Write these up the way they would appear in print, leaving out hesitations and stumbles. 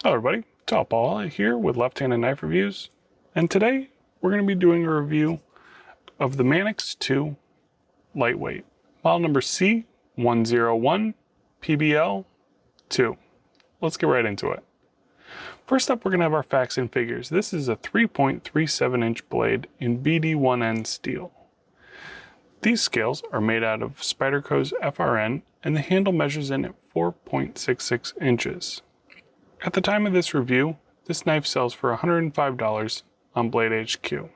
Hello everybody, Top Paul here with Left-Handed Knife Reviews, and today we're going to be doing a review of the Manix 2 Lightweight, model number C101PBL2. Let's get right into it. First up, we're going to have our facts and figures. This is a 3.37 inch blade in BD1N steel. These scales are made out of Spyderco's FRN, and the handle measures in at 4.66 inches. At the time of this review, this knife sells for $105 on Blade HQ. I'm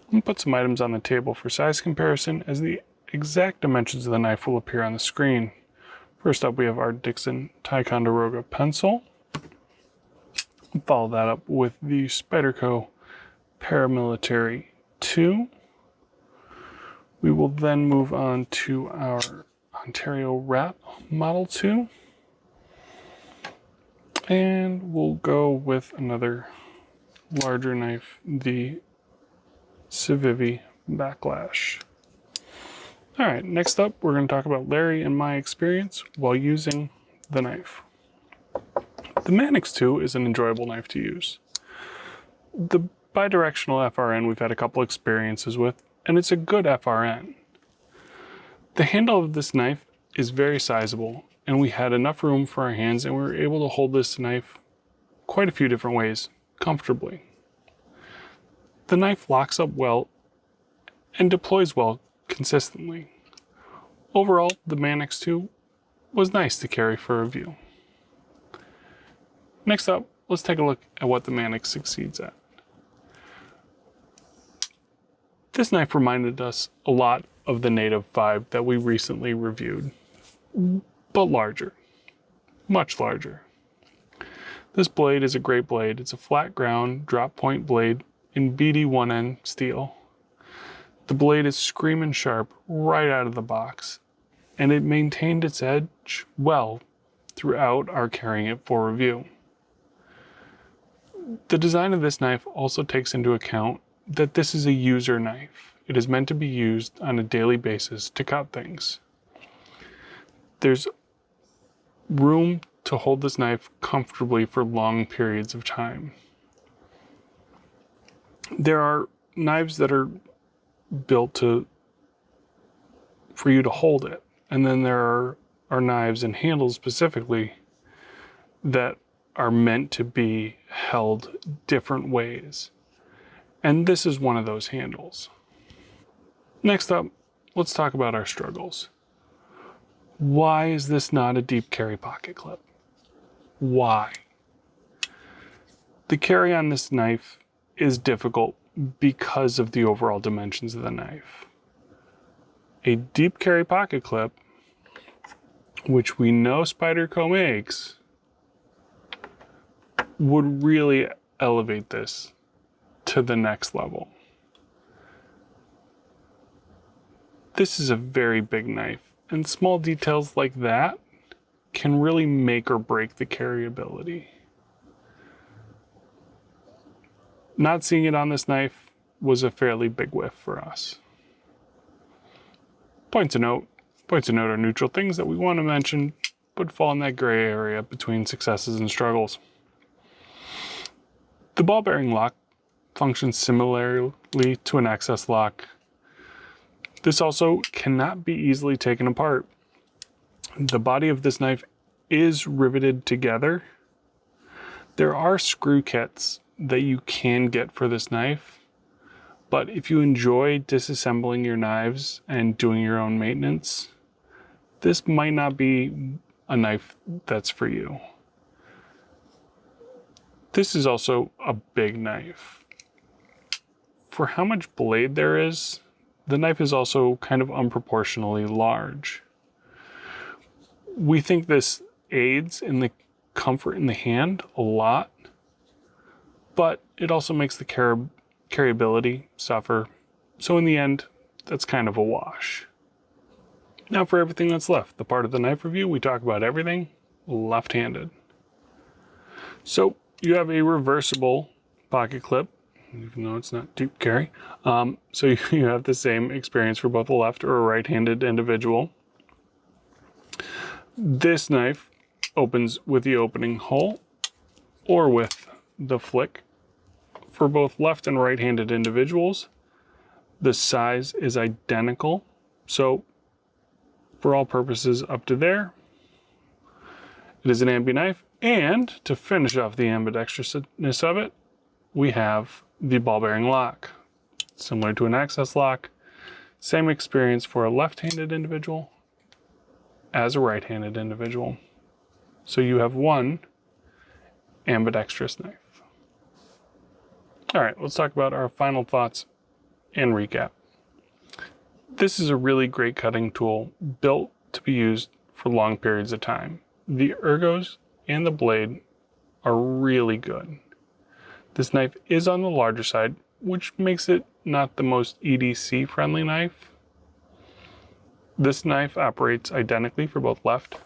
going to put some items on the table for size comparison, as the exact dimensions of the knife will appear on the screen. First up, we have our Dixon Ticonderoga pencil. Follow that up with the Spyderco Paramilitary 2. We will then move on to our Ontario Rat Model 2. And we'll go with another larger knife, the Civivi Backlash. Alright, next up we're going to talk about Larry and my experience while using the knife. The Manix 2 is an enjoyable knife to use. The bidirectional FRN we've had a couple experiences with, and it's a good FRN. The handle of this knife is very sizable, and we had enough room for our hands, and we were able to hold this knife quite a few different ways comfortably. The knife locks up well and deploys well consistently. Overall, the Manix 2 was nice to carry for review. Next up, let's take a look at what the Manix succeeds at. This knife reminded us a lot of the Native 5 that we recently reviewed, but larger, much larger. This blade is a great blade. It's a flat ground drop point blade in BD1N steel. The blade is screaming sharp right out of the box, and it maintained its edge well throughout our carrying it for review. The design of this knife also takes into account that this is a user knife. It is meant to be used on a daily basis to cut things. There's room to hold this knife comfortably for long periods of time. There are knives that are built for you to hold it, and then there are knives and handles specifically that are meant to be held different ways. And this is one of those handles. Next up, let's talk about our struggles. Why is this not a deep carry pocket clip? Why? The carry on this knife is difficult because of the overall dimensions of the knife. A deep carry pocket clip, which we know Spyderco makes, would really elevate this to the next level. This is a very big knife, and small details like that can really make or break the carryability. Not seeing it on this knife was a fairly big whiff for us. Points of note are neutral things that we want to mention, but fall in that gray area between successes and struggles. The ball bearing lock functions similarly to an excess lock. This also cannot be easily taken apart. The body of this knife is riveted together. There are screw kits that you can get for this knife, but if you enjoy disassembling your knives and doing your own maintenance, this might not be a knife that's for you. This is also a big knife. For how much blade there is, the knife is also kind of unproportionally large. We think this aids in the comfort in the hand a lot, but it also makes the carryability suffer. So in the end, that's kind of a wash. Now for everything that's left, the part of the knife review, we talk about everything left-handed. So you have a reversible pocket clip, even though it's not deep carry. So you have the same experience for both a left or a right-handed individual. This knife opens with the opening hole or with the flick. For both left and right-handed individuals, the size is identical. So for all purposes up to there, it is an ambi knife. And to finish off the ambidextrousness of it, we have the ball bearing lock. Similar to an access lock, same experience for a left-handed individual as a right-handed individual. So you have one ambidextrous knife. All right, let's talk about our final thoughts and recap. This is a really great cutting tool built to be used for long periods of time. The ergos and the blade are really good. This knife is on the larger side, which makes it not the most EDC friendly knife. This knife operates identically for both left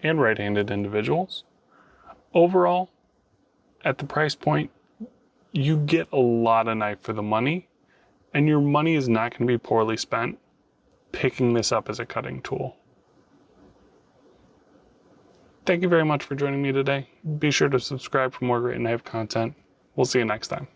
and right-handed individuals. Overall, at the price point, you get a lot of knife for the money, and your money is not going to be poorly spent picking this up as a cutting tool. Thank you very much for joining me today. Be sure to subscribe for more great knife content. We'll see you next time.